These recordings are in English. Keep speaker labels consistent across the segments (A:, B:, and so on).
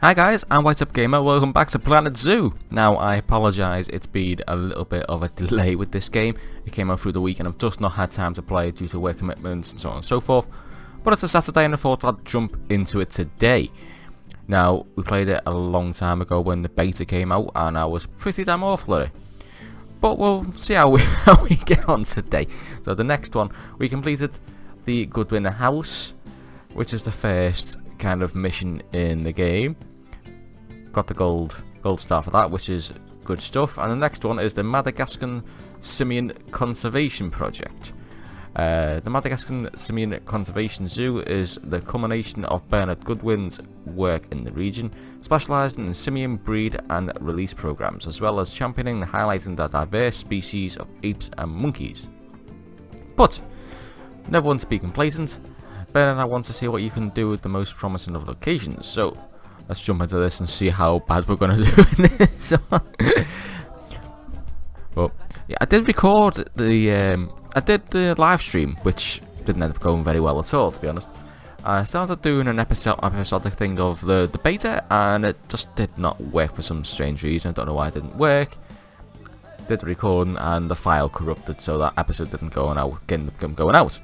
A: Hi guys, I'm White Up Gamer, welcome back to Planet Zoo. Now I apologise, it's been a little bit of a delay with this game. It came out through the week and I've just not had time to play it due to work commitments and so on and so forth. But it's a Saturday and I thought I'd jump into it today. Now, we played it a long time ago when the beta came out and I was pretty damn awful at it. But we'll see how we get on today. So the next one, we completed the Goodwin House, which is the first kind of mission in the game. Got the gold star for that, which is good stuff. And the next one is the Madagascar Simian Conservation Project. The Madagascar Simian Conservation Zoo is the culmination of Bernard Goodwin's work in the region, specialising in simian breed and release programs, as well as championing and highlighting the diverse species of apes and monkeys. But never one to be complacent. Bernard, I want to see what you can do with the most promising of locations. So let's jump into this and see how bad we're going to do in this one. Well, yeah, I did record the live stream, which didn't end up going very well at all, to be honest. I started doing an episodic thing of the beta, and it just did not work for some strange reason. I don't know why it didn't work. Did the recording, and the file corrupted, so that episode didn't go out. Going out.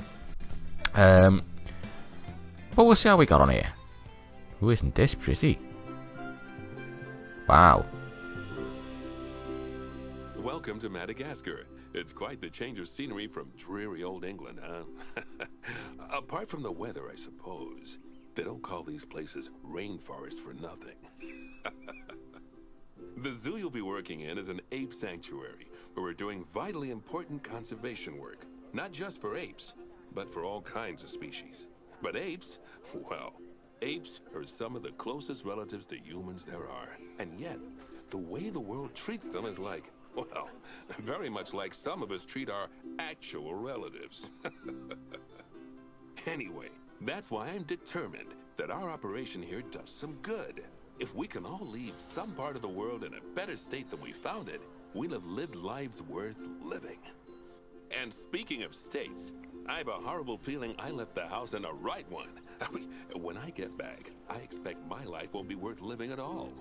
A: But we'll see how we got on here. Who isn't this pretty? Wow.
B: Welcome to Madagascar. It's quite the change of scenery from dreary old England, huh? Apart from the weather, I suppose. They don't call these places rainforests for nothing. The zoo you'll be working in is an ape sanctuary, where we're doing vitally important conservation work. Not just for apes, but for all kinds of species. But apes, well, apes are some of the closest relatives to humans there are. And yet, the way the world treats them is like, well, very much like some of us treat our actual relatives. Anyway, that's why I'm determined that our operation here does some good. If we can all leave some part of the world in a better state than we found it, we'll have lived lives worth living. And speaking of states, I have a horrible feeling I left the house in the right one. When I get back, I expect my life won't be worth living at all.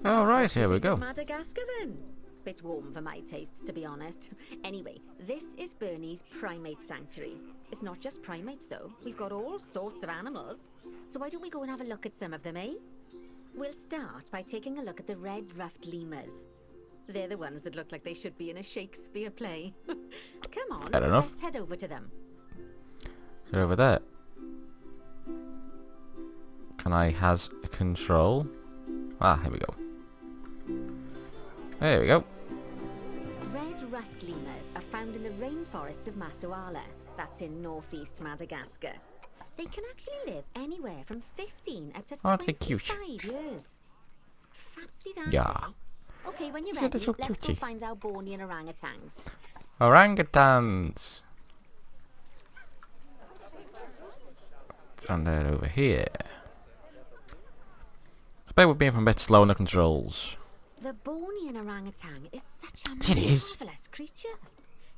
A: Alright, here we go.
C: Madagascar then. Bit warm for my taste, to be honest. Anyway, this is Bernie's primate sanctuary. It's not just primates though. We've got all sorts of animals. So why don't we go and have a look at some of them, eh? We'll start by taking a look at the red-ruffed lemurs. They're the ones that look like they should be in a Shakespeare play. Come on,
A: Fair enough.
C: Let's head over to them.
A: They're over there. Can I has control? Ah, here we go. There we go.
C: Red-ruffed lemurs are found in the rainforests of Masoala. That's in northeast Madagascar. They can actually live anywhere from 15 up to
A: Aren't they cute?
C: 25 years. Fancy that,
A: Yeah.
C: eh? Okay, when you're
A: Yeah,
C: ready,
A: they're so
C: let's go
A: cutesy.
C: find our Bornean orangutans.
A: Orangutans. And they're over here. Bear with me if I'm a bit slow on the controls.
C: The Bornean orangutan is such a
A: It is.
C: marvellous creature.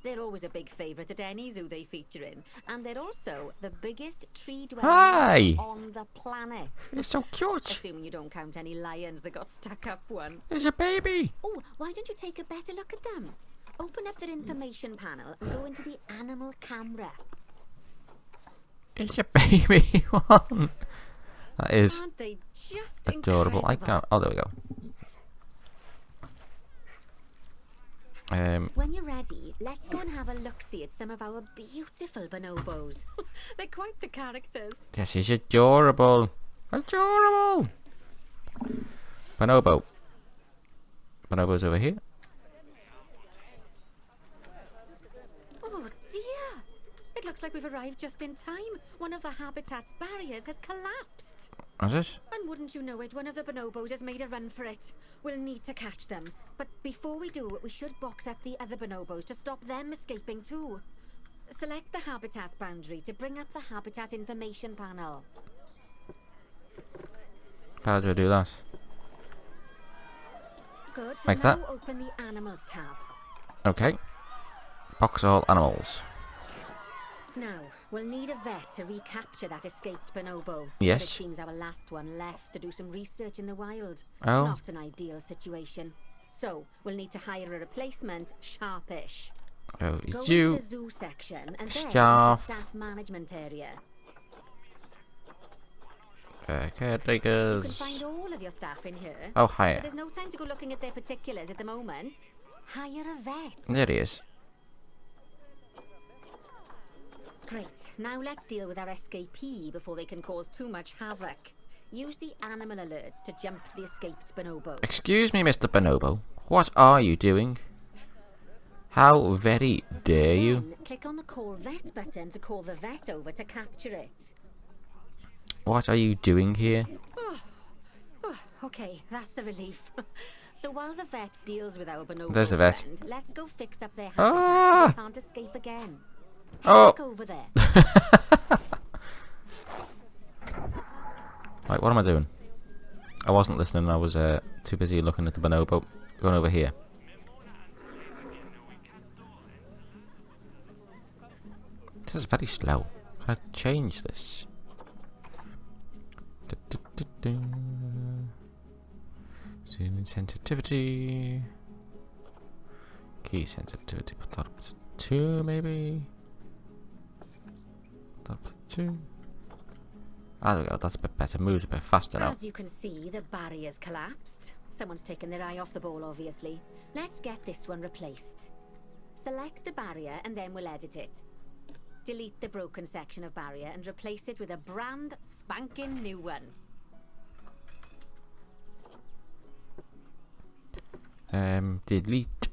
C: They're always a big favourite at any zoo they feature in. And they're also the biggest tree-dwelling
A: Hi.
C: mammal on the planet.
A: It's so cute.
C: Assuming you don't count any lions that got stuck up one.
A: It's a baby.
C: Oh, why don't you take a better look at them? Open up their information panel and go into the animal camera.
A: It's a baby one. That is
C: Aren't they just
A: adorable. I
C: incredible?
A: can't. Oh, there we go.
C: When you're ready, let's go and have a look-see at some of our beautiful bonobos. They're quite the characters.
A: This is adorable. Adorable. Bonobo. Bonobo's over here.
C: Oh dear! It looks like we've arrived just in time. One of the habitat's barriers has collapsed.
A: Is it?
C: And wouldn't you know it, one of the bonobos has made a run for it. We'll need to catch them. But before we do, we should box up the other bonobos to stop them escaping too. Select the habitat boundary to bring up the habitat information panel.
A: How do I do that?
C: Good.
A: Like
C: now
A: that?
C: open the animals tab.
A: Okay. Box all animals.
C: Now, we'll need a vet to recapture that escaped bonobo.
A: Yes.
C: It seems our last one left to do some research in the wild.
A: Oh.
C: Not an ideal situation. So, we'll need to hire a replacement sharpish.
A: Oh,
C: Go
A: you
C: into the zoo section and then into the
A: staff.
C: staff management area. You can
A: Caretakers.
C: find all of your staff in here.
A: Oh,
C: But
A: hiya.
C: there's no time to go looking at their particulars at the moment. Hire a vet.
A: There he is.
C: Great. Now let's deal with our escapee before they can cause too much havoc. Use the animal alerts to jump to the escaped bonobo.
A: Excuse me, Mr. Bonobo. What are you doing? How very dare you?
C: Then click on the call vet button to call the vet over to capture it.
A: What are you doing here?
C: Okay, that's a relief. So while the vet deals with our bonobo
A: There's the vet.
C: friend, let's go fix up their
A: Ah!
C: habitat so they can't escape again.
A: Oh!
C: Back over there.
A: Right, what am I doing? I wasn't listening. I was too busy looking at the bonobo. Going over here. This is very slow. Can I change this? Zoom sensitivity. Key sensitivity. Put that up to 2 maybe. Put that up to 2. Ah, there we go. That's a bit better. Moves a bit faster now.
C: As you can see, the barrier's collapsed. Someone's taken their eye off the ball, obviously. Let's get this one replaced. Select the barrier and then we'll edit it. Delete the broken section of barrier and replace it with a brand spanking new one.
A: Delete.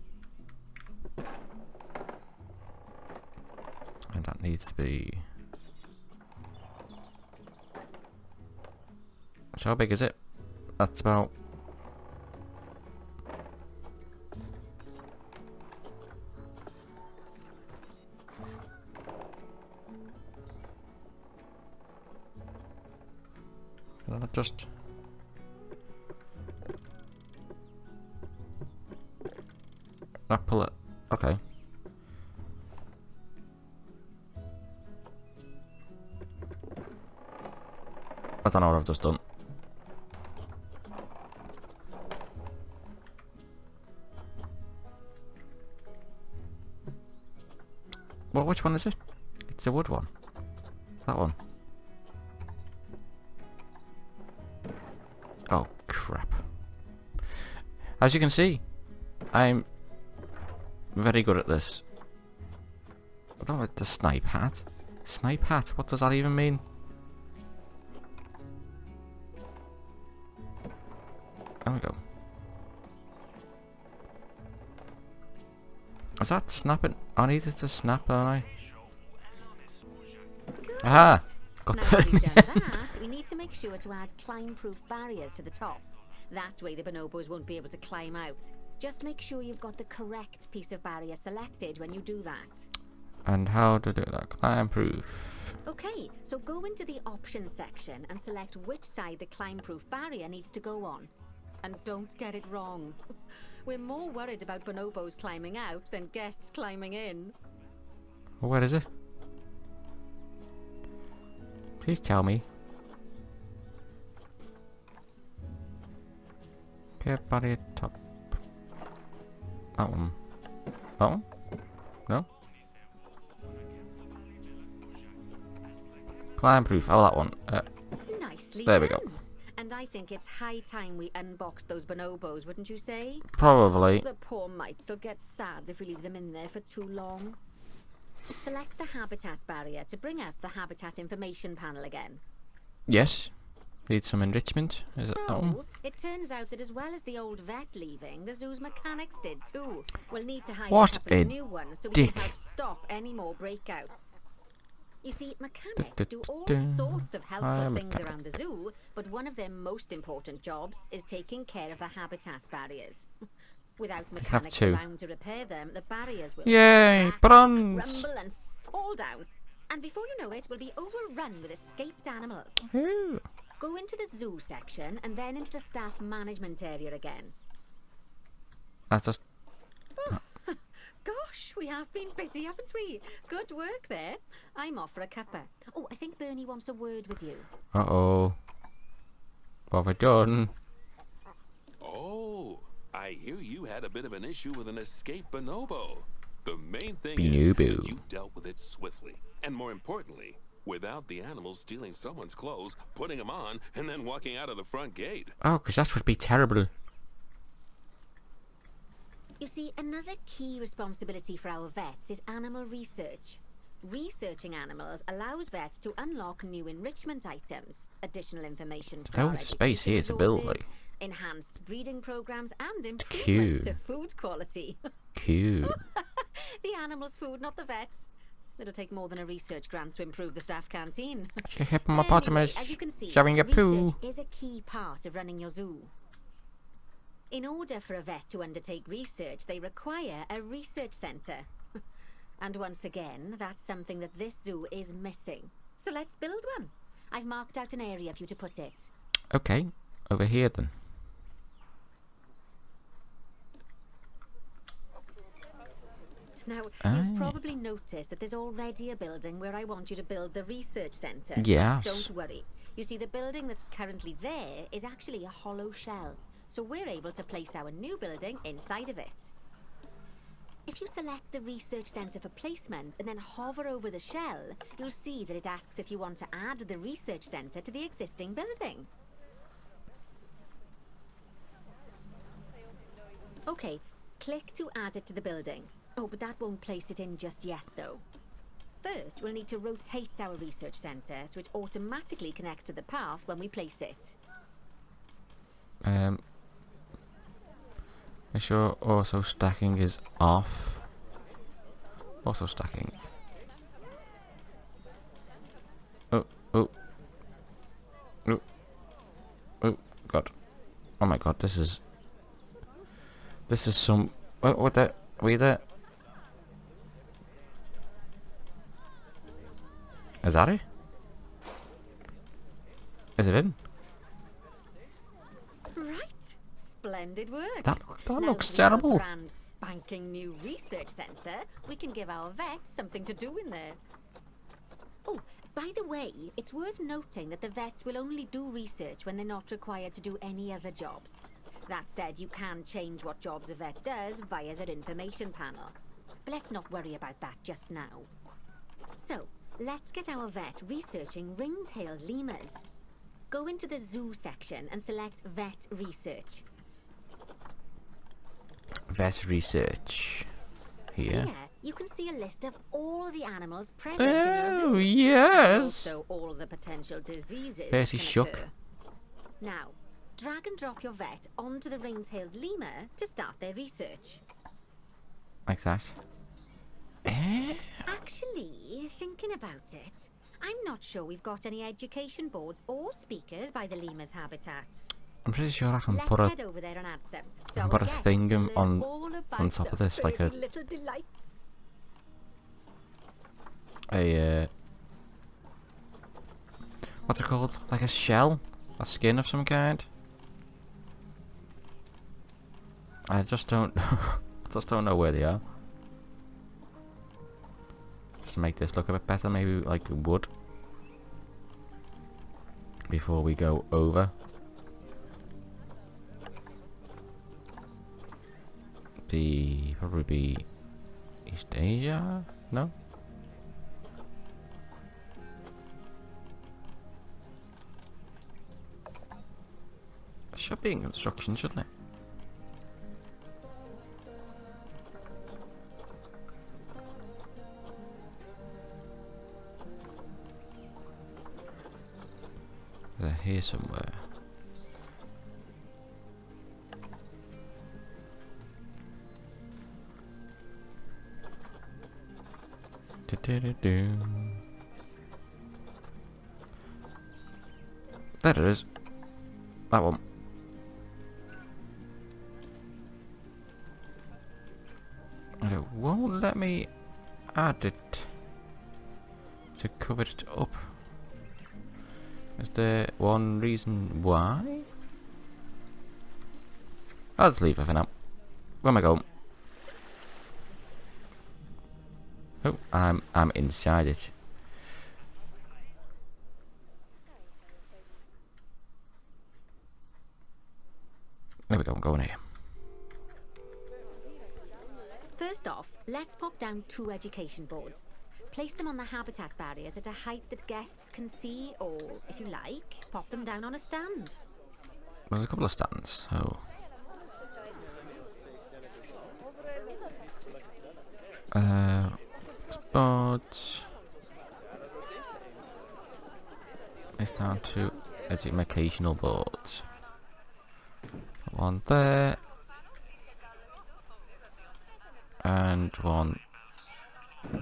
A: And that needs to be... So how big is it? That's about... Can I just... I pull it. Okay. I don't know what I've just done. Well, which one is it? It's a wood one. That one. Oh, crap. As you can see, I'm very good at this. I don't like the snipe hat. Snipe hat? What does that even mean? There we go. Is that snapping? I needed to snap, don't I?
C: Good.
A: Aha! Got
C: Now
A: that.
C: we've done that, we need to make sure to add climb-proof barriers to the top. That way the bonobos won't be able to climb out. Just make sure you've got the correct piece of barrier selected when you do that.
A: And how to do that? Climb proof.
C: Okay, so go into the options section and select which side the climb-proof barrier needs to go on. And don't get it wrong. We're more worried about bonobos climbing out than guests climbing in.
A: Where is it? Please tell me. Get barrier top. That one. That one? No? Climb proof. Oh, that one.
C: Nicely
A: There we
C: done.
A: go.
C: And I think it's high time we unbox those bonobos, wouldn't you say?
A: Probably.
C: The poor mites will get sad if we leave them in there for too long. Select the habitat barrier to bring up the habitat information panel again.
A: Yes. Need some enrichment. Is it that one?
C: So, it turns out that as well as the old vet leaving, the zoo's mechanics did too. We'll need to hire
A: What
C: a couple
A: a
C: of new ones so we
A: dick.
C: can help stop any more breakouts. You see, mechanics do all
A: Du-du-du.
C: sorts of
A: I
C: helpful
A: am a
C: things around the zoo, but one of their most important jobs is taking care of the habitat barriers. Without mechanics
A: two.
C: around to repair them, the barriers will
A: Yay,
C: crack,
A: bronze.
C: crumble and fall down. And before you know it, we'll be overrun with escaped animals.
A: Ooh.
C: Go into the zoo section and then into the staff management area again.
A: That's just...
C: Gosh, we have been busy, haven't we? Good work there. I'm off for a cuppa. Oh, I think Bernie wants a word with you.
A: Uh-oh. What have I done?
B: Oh, I hear you had a bit of an issue with an escaped bonobo. The main thing
A: Bonobo.
B: is that you dealt with it swiftly. And more importantly, without the animal stealing someone's clothes, putting them on, and then walking out of the front gate.
A: Oh, because that would be terrible.
C: You see, another key responsibility for our vets is animal research. Researching animals allows vets to unlock new enrichment items, additional information for
A: Oh,
C: our
A: it's space here
C: education
A: to build,
C: resources,
A: like.
C: enhanced breeding programs, and improvements
A: Cute.
C: to food quality.
A: Cute.
C: The animal's food, not the vet's. It'll take more than a research grant to improve the staff canteen.
A: Your hippopotamus.
C: Anyway, as you can see,
A: Showing a poo.
C: research is a key part of running your zoo. In order for a vet to undertake research, they require a research centre. And once again, that's something that this zoo is missing. So let's build one. I've marked out an area for you to put it.
A: Okay, over here then.
C: Now,
A: Ah.
C: you've probably noticed that there's already a building where I want you to build the research centre.
A: Yes.
C: Don't worry. You see, the building that's currently there is actually a hollow shell. So we're able to place our new building inside of it. If you select the research centre for placement and then hover over the shell, you'll see that it asks if you want to add the research centre to the existing building. Okay, click to add it to the building. Oh, but that won't place it in just yet, though. First, we'll need to rotate our research centre so it automatically connects to the path when we place it.
A: Make sure also stacking is off. Also stacking. Oh, oh. Oh. Oh, God. Oh my God, this is some... What the... Were you there? Is that it? Is it in?
C: Right. Splendid work.
A: That
C: Now
A: looks
C: that we have a
A: terrible.
C: brand spanking new research centre, we can give our vets something to do in there. Oh, by the way, it's worth noting that the vets will only do research when they're not required to do any other jobs. That said, you can change what jobs a vet does via their information panel. But let's not worry about that just now. So, let's get our vet researching ring-tailed lemurs. Go into the zoo section and select vet research.
A: Vet research. Here.
C: Here, you can see a list of all the animals present in
A: Oh,
C: your zoo.
A: yes.
C: Also, all the potential diseases that
A: Betty
C: can
A: shook.
C: occur. Now, drag and drop your vet onto the ring-tailed lemur to start their research.
A: Like that.
C: Actually, thinking about it, I'm not sure we've got any education boards or speakers by the lemur's habitat.
A: I'm pretty sure I can
C: Let's
A: put a
C: head over there and add some.
A: I can
C: our
A: put a
C: guests
A: thing
C: can learn
A: on
C: all about
A: top of
C: the
A: this, like a
C: pretty little delights.
A: what's it called? Like a shell? A skin of some kind? I just don't know where they are. Just to make this look a bit better, maybe like wood before we go over. Probably be East Asia? No? It should be in construction, shouldn't it? They're here somewhere. Do-do-do-do. There it is. That one. And it won't let me add it to cover it up. Is there one reason why? I'll just leave it for now. Where am I going? Oh, I'm inside it. There we go, I'm going here.
C: First off, let's pop down 2 education boards. Place them on the habitat barriers at a height that guests can see, or, if you like, pop them down on a stand.
A: There's a couple of stands, so... Spots... It's down to educational boards. One there. And one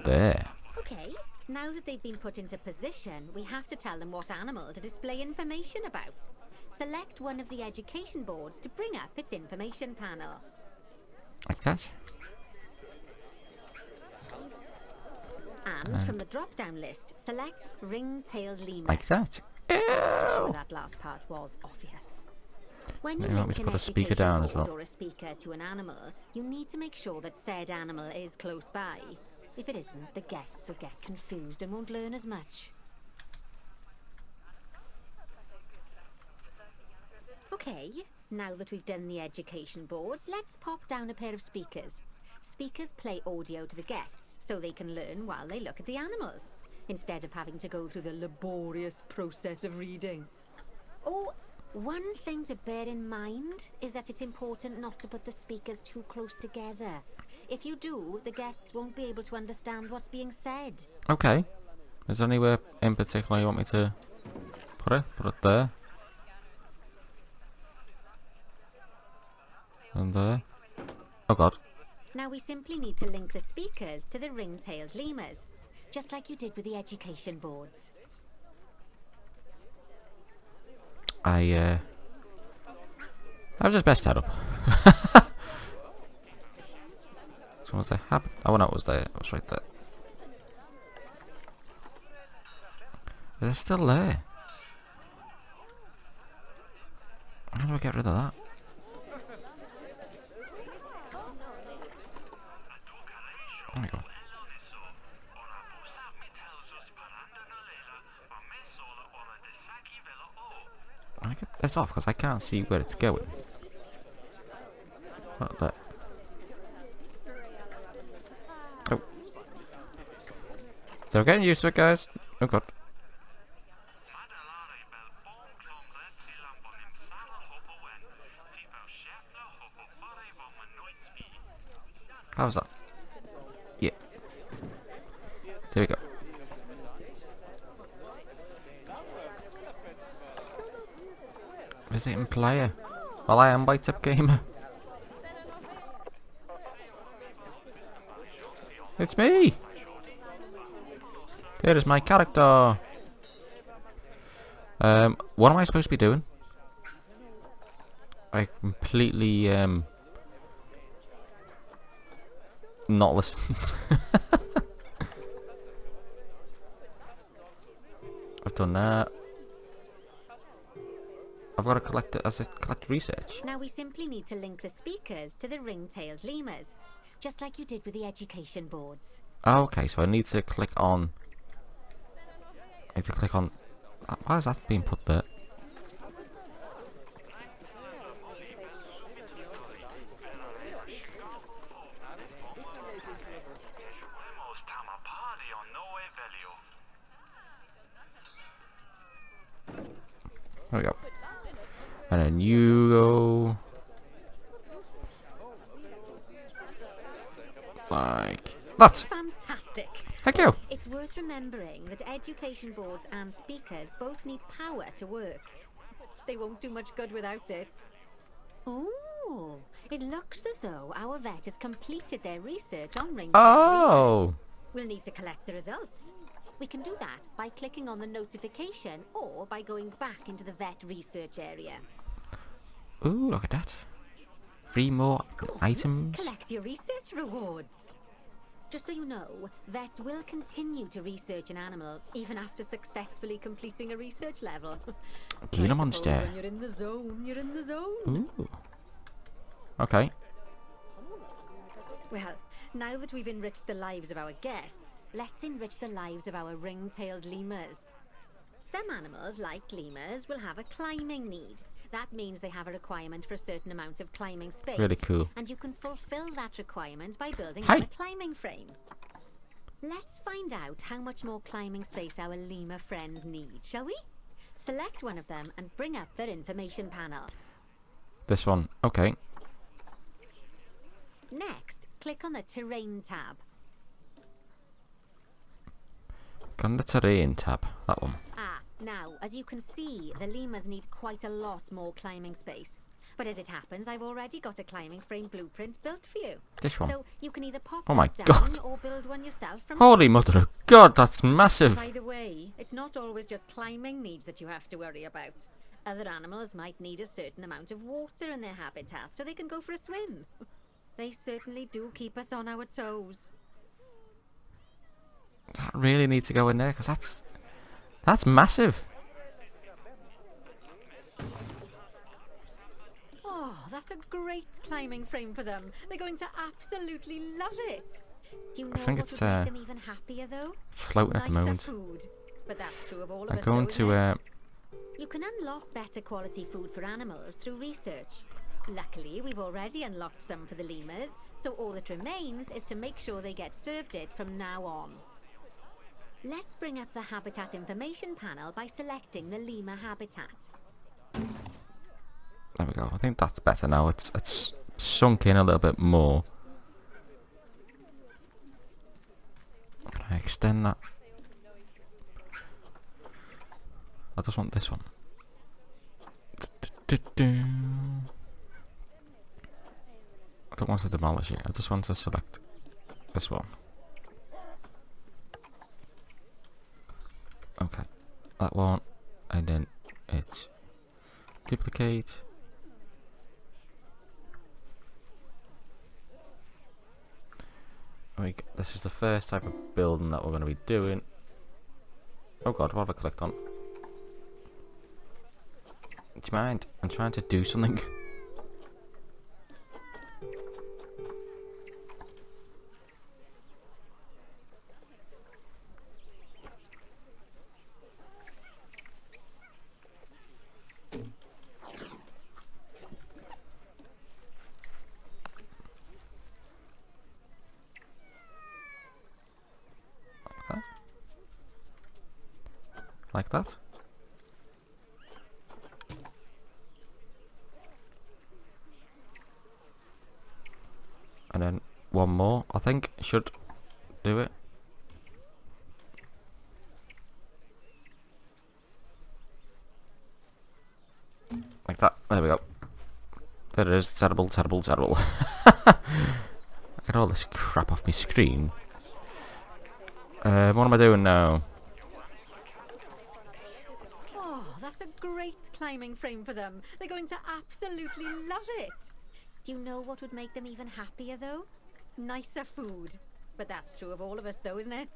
A: there.
C: Okay, now that they've been put into position, we have to tell them what animal to display information about. Select one of the education boards to bring up its information panel.
A: Like that.
C: And from the drop-down list, select ring-tailed lemur.
A: Like that.
C: I'm sure
A: Ew.
C: that last part was obvious. When you
A: Maybe want me
C: link
A: to
C: an
A: put a speaker
C: education
A: down as
C: board
A: well.
C: or a speaker to an animal, you need to make sure that said animal is close by. If it isn't, the guests will get confused and won't learn as much. Okay, now that we've done the education boards, let's pop down a pair of speakers. Speakers play audio to the guests so they can learn while they look at the animals, instead of having to go through the laborious process of reading. Oh, one thing to bear in mind is that it's important not to put the speakers too close together. If you do, the guests won't be able to understand what's being said.
A: Okay. Is there anywhere in particular you want me to put it? Put it there. And there. Oh god.
C: Now we simply need to link the speakers to the ring-tailed lemurs, just like you did with the education boards.
A: I was just best head up. So was I happy? Oh no, it was there. It was right there. Is it still there? How do I get rid of that? There we go. I get this off because I can't see where it's going. Right there. Oh. So getting used to it, guys. Oh god. How was that? Yeah. There we go. Visiting player. Well, I am Bite Up Gamer. It's me! There is my character. What am I supposed to be doing? I completely, not listened. I've done that. I've got to collect it as a collect research.
C: Now we simply need to link the speakers to the ring-tailed lemurs, just like you did with the education boards.
A: Oh, okay, so I need to click on... Why is that being put there? There we go. And then you go... like that.
C: Fantastic!
A: Thank you.
C: It's worth remembering that education boards and speakers both need power to work. They won't do much good without it. Oh, it looks as though our vet has completed their research on ring-tailed
A: Oh.
C: lemurs. We'll need to collect the results. We can do that by clicking on the notification or by going back into the vet research area.
A: Ooh, look at that. 3 more
C: Go on,
A: items.
C: collect your research rewards. Just so you know, vets will continue to research an animal even after successfully completing a research level.
A: Kill a
C: I suppose
A: monster.
C: when you're in the zone, you're in the zone.
A: Ooh. Okay.
C: Well, now that we've enriched the lives of our guests, let's enrich the lives of our ring-tailed lemurs. Some animals, like lemurs, will have a climbing need. That means they have a requirement for a certain amount of climbing space.
A: Really cool.
C: And you can fulfill that requirement by building
A: Hi.
C: them a climbing frame. Let's find out how much more climbing space our lemur friends need, shall we? Select one of them and bring up their information panel.
A: This one. Okay.
C: Next, click on the Terrain tab.
A: Go on the Terrain tab. That one.
C: Now, as you can see, the lemurs need quite a lot more climbing space. But as it happens, I've already got a climbing frame blueprint built for you.
A: This one.
C: So you can either pop
A: Oh my
C: it down
A: God.
C: or build one yourself from
A: Holy mother of God, that's massive.
C: By the way, it's not always just climbing needs that you have to worry about. Other animals might need a certain amount of water in their habitat so they can go for a swim. They certainly do keep us on our toes.
A: That really needs to go in there, because that's massive.
C: Oh, that's a great climbing frame for them. They're going to absolutely love it. Do you know
A: think
C: what
A: it's,
C: would make them even happier though?
A: It's floating at the
C: Nicer
A: moment.
C: food. But that's true of all of
A: I'm
C: us
A: going
C: though,
A: to
C: isn't it? You can unlock better quality food for animals through research. Luckily, we've already unlocked some for the lemurs, so all that remains is to make sure they get served it from now on. Let's bring up the habitat information panel by selecting the lemur habitat.
A: There we go. I think that's better now. It's sunk in a little bit more. Can I extend that? I just want this one. I don't want to demolish it. I just want to select this one. Okay, that one, and then it's duplicate. This is the first type of building that we're going to be doing. Oh God, what have I clicked on? Do you mind? I'm trying to do something. Like that. And then one more, I think, should do it. Like that. There we go. There it is. Terrible, terrible, terrible. Get all this crap off my screen. What am I doing now?
C: That's a great climbing frame for them. They're going to absolutely love it. Do you know what would make them even happier though? Nicer food. But that's true of all of us though, isn't it?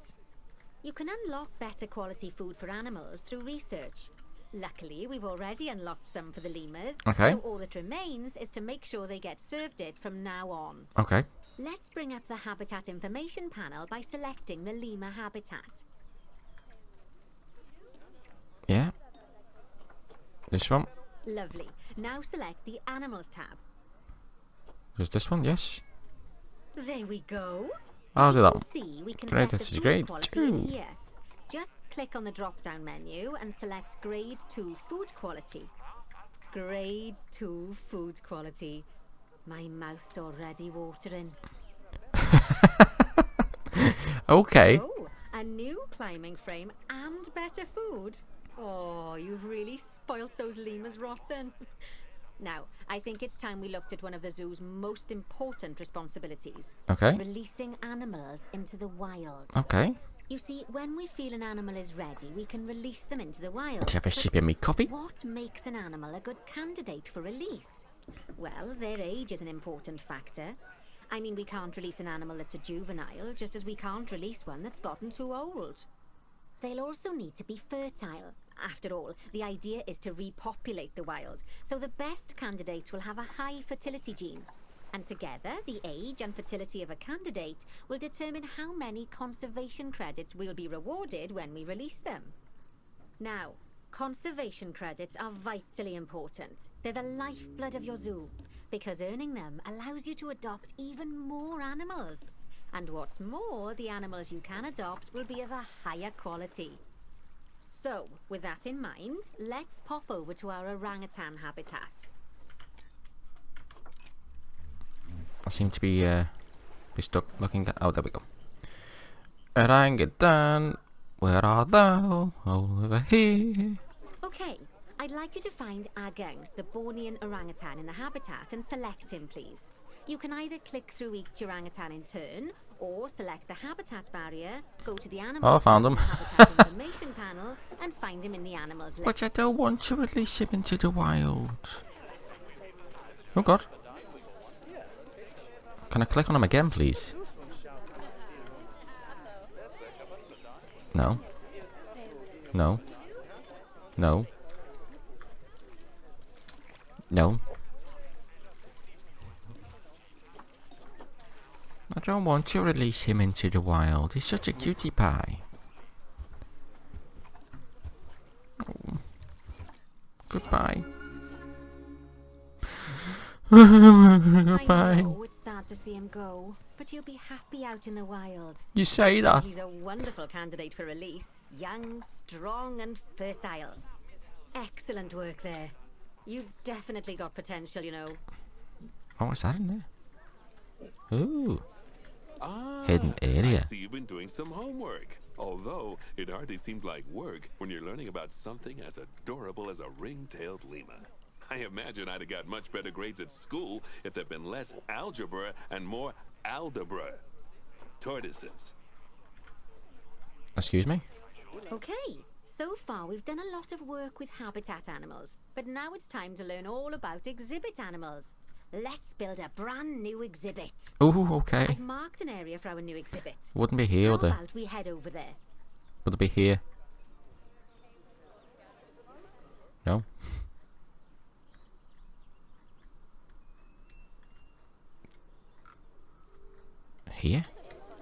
C: You can unlock better quality food for animals through research. Luckily, we've already unlocked some for the lemurs.
A: Okay.
C: So all that remains is to make sure they get served it from now on.
A: Okay.
C: Let's bring up the habitat information panel by selecting the lemur habitat.
A: Yeah. This one.
C: Lovely. Now select the Animals tab.
A: There's this one, yes.
C: There we go.
A: I'll do that one.
C: See, we can
A: Great,
C: set
A: this
C: the
A: is
C: food
A: great
C: quality in
A: too.
C: here. Just click on the drop-down menu and select Grade 2 Food Quality. Grade 2 Food Quality. My mouth's already watering.
A: Okay.
C: Oh, a new climbing frame and better food. Oh, you've really spoilt those lemurs rotten. Now, I think it's time we looked at one of the zoo's most important responsibilities.
A: Okay.
C: Releasing animals into the wild.
A: Okay.
C: You see, when we feel an animal is ready, we can release them into the wild.
A: Let's have a
C: But
A: sip of me coffee.
C: what makes an animal a good candidate for release? Well, their age is an important factor. I mean, we can't release an animal that's a juvenile, just as we can't release one that's gotten too old. They'll also need to be fertile. After all, the idea is to repopulate the wild, so the best candidates will have a high fertility gene. And together, the age and fertility of a candidate will determine how many conservation credits will be rewarded when we release them. Now, conservation credits are vitally important. They're the lifeblood of your zoo, because earning them allows you to adopt even more animals. And what's more, the animals you can adopt will be of a higher quality. So, with that in mind, let's pop over to our orangutan habitat.
A: I seem to be stuck looking at... Oh, there we go. Orangutan, where are thou? Over here.
C: Okay, I'd like you to find Agang, the Bornean orangutan in the habitat, and select him, please. You can either click through each orangutan in turn, or select the habitat barrier, go to the animal
A: Oh, I found him.
C: habitat information panel, and find him in the animals list.
A: But I don't want to release him into the wild. Oh god. Can I click on him again, please? No. No. No. No. I don't want to release him into the wild. He's such a cutie pie. Oh. Goodbye. Goodbye.
C: I know it's sad to see him go, but he'll be happy out in the wild.
A: You say that.
C: He's a wonderful candidate for release. Young, strong, and fertile. Excellent work there. You've definitely got potential, you know.
A: Oh, what's that in there? Ooh.
B: Ah,
A: Hidden area.
B: I see you've been doing some homework. Although, it hardly seems like work when you're learning about something as adorable as a ring-tailed lemur. I imagine I'd have got much better grades at school if there'd been less algebra and more aldebra. Tortoises.
A: Excuse me?
C: Okay, so far we've done a lot of work with habitat animals, but now it's time to learn all about exhibit animals. Let's build a brand new exhibit.
A: Ooh, okay.
C: I've marked an area for our new exhibit.
A: Wouldn't be here,
C: How
A: would it?
C: about we head over there?
A: Would it be here? No? Here?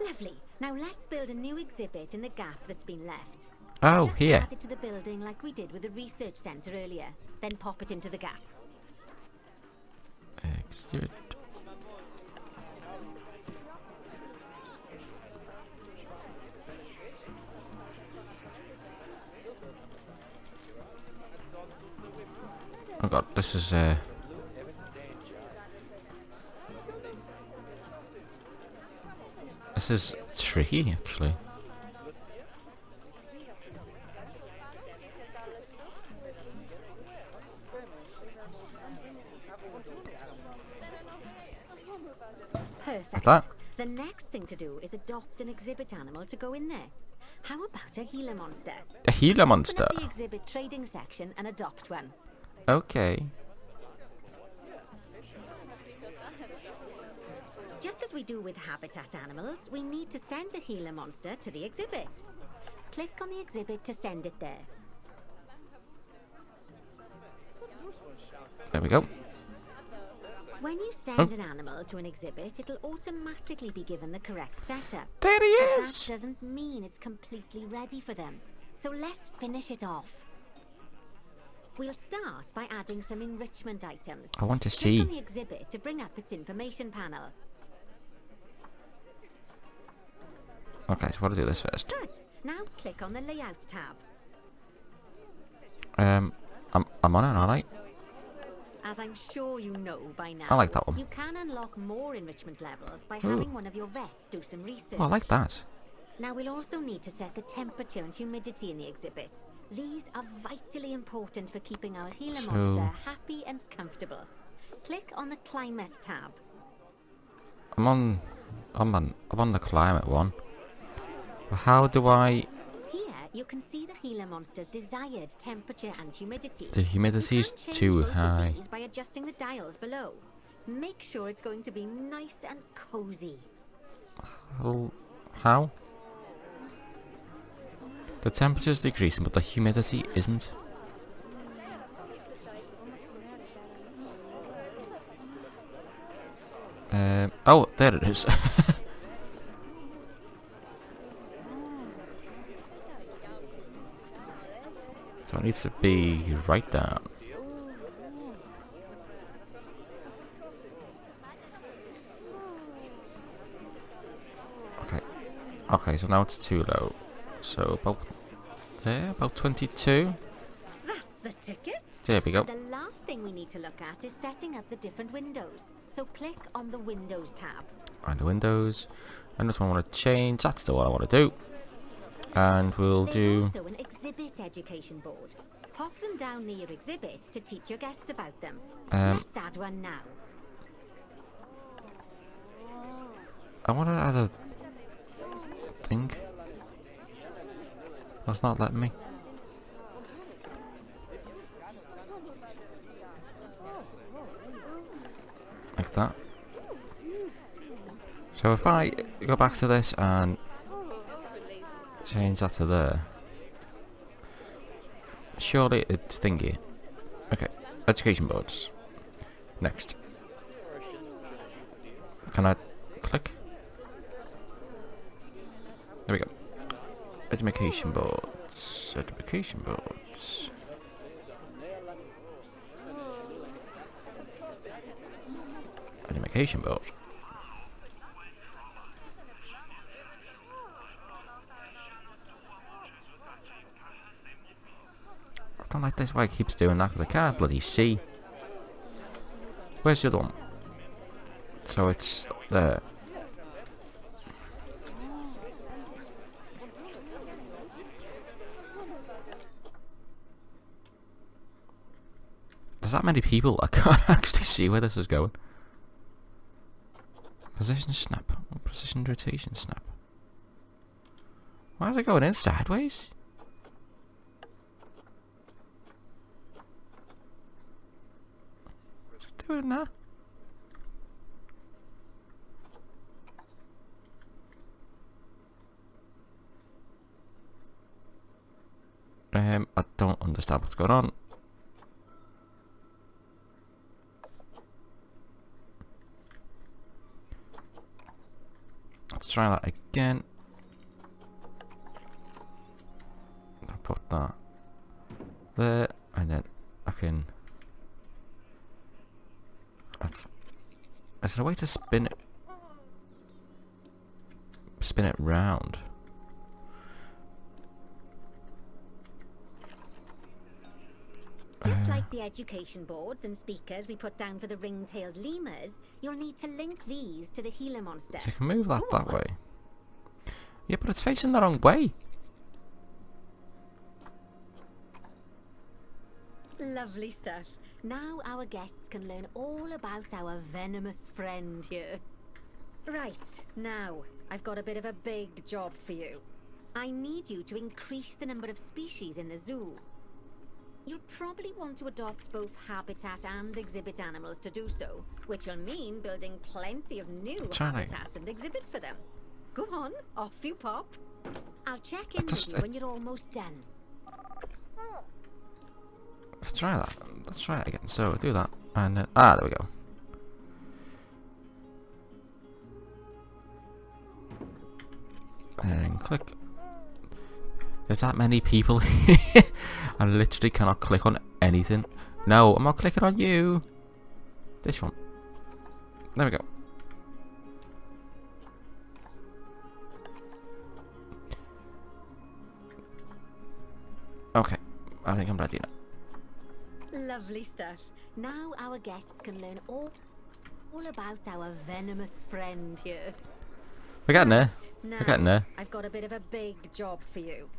C: Lovely. Now let's build a new exhibit in the gap that's been left.
A: Oh,
C: Just
A: here.
C: add it to the building like we did with the research centre earlier. Then pop it into the gap.
A: Exhibit. Oh god, this is this is tricky actually.
C: Perfect.
A: that?
C: The next thing to do is adopt an exhibit animal to go in there. How about a Gila monster?
A: A Gila
C: Open
A: monster.
C: up the exhibit trading section and adopt one.
A: Okay.
C: Just as we do with habitat animals, we need to send the Gila monster to the exhibit. Click on the exhibit to send it there.
A: There we go.
C: When you send an animal to an exhibit, it'll automatically be given the correct setup.
A: There he
C: But
A: is.
C: that doesn't mean it's completely ready for them. So let's finish it off. We'll start by adding some enrichment items.
A: I want to
C: Click on
A: see.
C: the exhibit to bring up its information panel.
A: Okay, so what do I do this first?
C: Good. Now click on the layout tab.
A: I'm on it, alright.
C: As I'm sure you know by now,
A: I like that one.
C: you can unlock more enrichment levels by having one of your vets do some research.
A: Oh, I like that.
C: Now we'll also need to set the temperature and humidity in the exhibit. These are vitally important for keeping our Gila
A: So-
C: monster happy and comfortable. Click on the climate tab.
A: I'm on the climate one. But how do I?
C: Here you can see the Gila monster's desired temperature and humidity.
A: The humidity's
C: You can change
A: too
C: both of
A: high.
C: these by adjusting the dials below. Make sure it's going to be nice and cozy.
A: Oh, how? The temperature's decreasing, but the humidity isn't. Oh, there it is. So it needs to be right down. Okay. Okay, so now it's too low. So about there, about 22.
C: That's the ticket.
A: There we go.
C: The last thing we need to look at is setting up the different windows. So click on the Windows tab.
A: And the windows. And this one I want to change. That's the one I want to do. And we'll do...
C: There's also an exhibit education board. Pop them down near your exhibits to teach your guests about them. Let's add one now.
A: I want to add a thing. That's not letting me. Like that. So if I go back to this and change that to there, surely it's thingy. Okay, education boards. Next. Can I click? There we go. Education boards. Education boards. Education board. I don't like this why it keeps doing that because I can't bloody see. Where's the other one? So it's there. There's that many people, I can't actually see where this is going. Position snap. Oh, position rotation snap. Why is it going in sideways? What's it doing now? I don't understand what's going on. Let's try that again. I'll put that there, and then I can... Is there a way to spin it? Spin it round.
C: Just like the education boards and speakers we put down for the ring-tailed lemurs, you'll need to link these to the Gila monster.
A: So I can move that way. Yeah, but it's facing the wrong way.
C: Lovely stuff. Now our guests can learn all about our venomous friend here. Right, now, I've got a bit of a big job for you. I need you to increase the number of species in the zoo. You'll probably want to adopt both habitat and exhibit animals to do so, which will mean building plenty of new habitats and exhibits for them. Go on, off you pop. I'll check in with you when you're almost done.
A: Let's try that. Let's try it again. So do that, and then there we go. And then click. There's that many people here. I literally cannot click on anything. No, I'm not clicking on you. This one. There we go. Okay, I think I'm ready now.
C: Lovely stuff. Now our guests can learn all about our venomous friend here.
A: We're getting there.
C: Now,
A: We're getting there.
C: I've got a bit of a big job for you.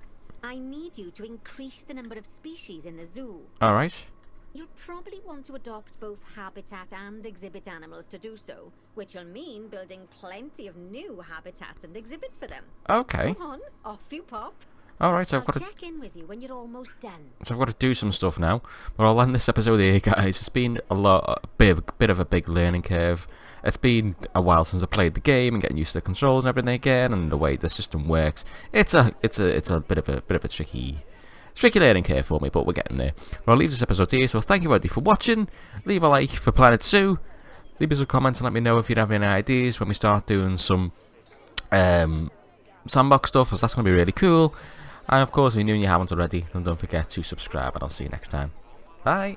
C: I need you to increase the number of species in the zoo.
A: Alright.
C: You'll probably want to adopt both habitat and exhibit animals to do so, which will mean building plenty of new habitats and exhibits for them.
A: Okay.
C: Come on, off you pop.
A: Alright, so
C: I'll check in with you when you're almost done.
A: So I've got to do some stuff now. But I'll end this episode here, guys. It's been a bit of a big learning curve. It's been a while since I played the game and getting used to the controls and everything again, and the way the system works. It's a bit of a tricky learning curve for me, but we're getting there. Well, I'll leave this episode here. So thank you everybody for watching. Leave a like for Planet Zoo. Leave me some comments and let me know if you have any ideas when we start doing some sandbox stuff, as that's going to be really cool. And of course, if you're new and you haven't already, then don't forget to subscribe, and I'll see you next time. Bye!